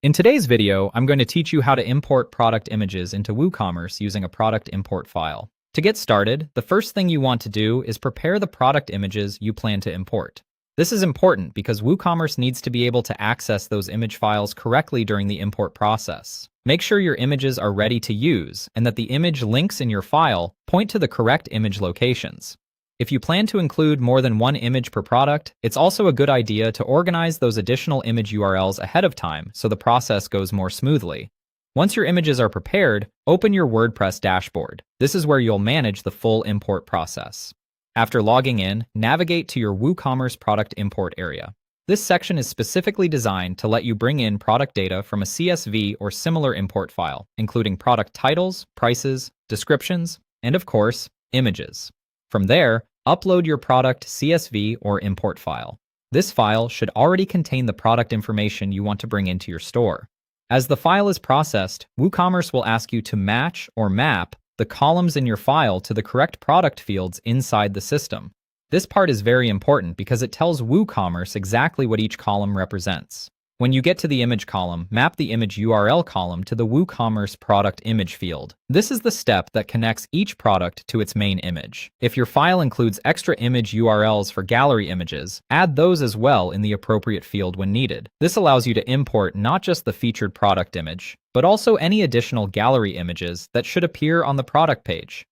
In today's video, I'm going to teach you how to import product images into WooCommerce using a product import file. To get started, the first thing you want to do is prepare the product images you plan to import. This is important because WooCommerce needs to be able to access those image files correctly during the import process. Make sure your images are ready to use and that the image links in your file point to the correct image locations. If you plan to include more than one image per product, it's also a good idea to organize those additional image URLs ahead of time so the process goes more smoothly. Once your images are prepared, open your WordPress dashboard. This is where you'll manage the full import process. After logging in, navigate to your WooCommerce product import area. This section is specifically designed to let you bring in product data from a CSV or similar import file, including product titles, prices, descriptions, and of course, images. From there, upload your product CSV or import file. This file should already contain the product information you want to bring into your store. As the file is processed, WooCommerce will ask you to match or map the columns in your file to the correct product fields inside the system. This part is very important because it tells WooCommerce exactly what each column represents. When you get to the image column, map the image URL column to the WooCommerce product image field. This is the step that connects each product to its main image. If your file includes extra image URLs for gallery images, add those as well in the appropriate field when needed. This allows you to import not just the featured product image, but also any additional gallery images that should appear on the product page.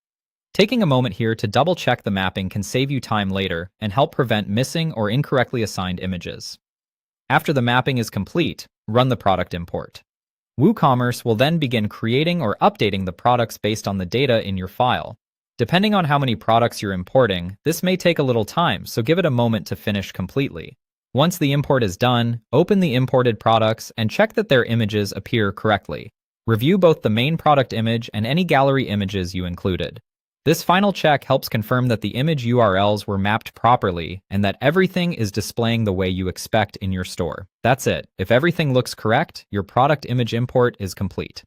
Taking a moment here to double-check the mapping can save you time later and help prevent missing or incorrectly assigned images. After the mapping is complete, run the product import. WooCommerce will then begin creating or updating the products based on the data in your file. Depending on how many products you're importing, this may take a little time, so give it a moment to finish completely. Once the import is done, open the imported products and check that their images appear correctly. Review both the main product image and any gallery images you included. This final check helps confirm that the image URLs were mapped properly and that everything is displaying the way you expect in your store. That's it. If everything looks correct, your product image import is complete.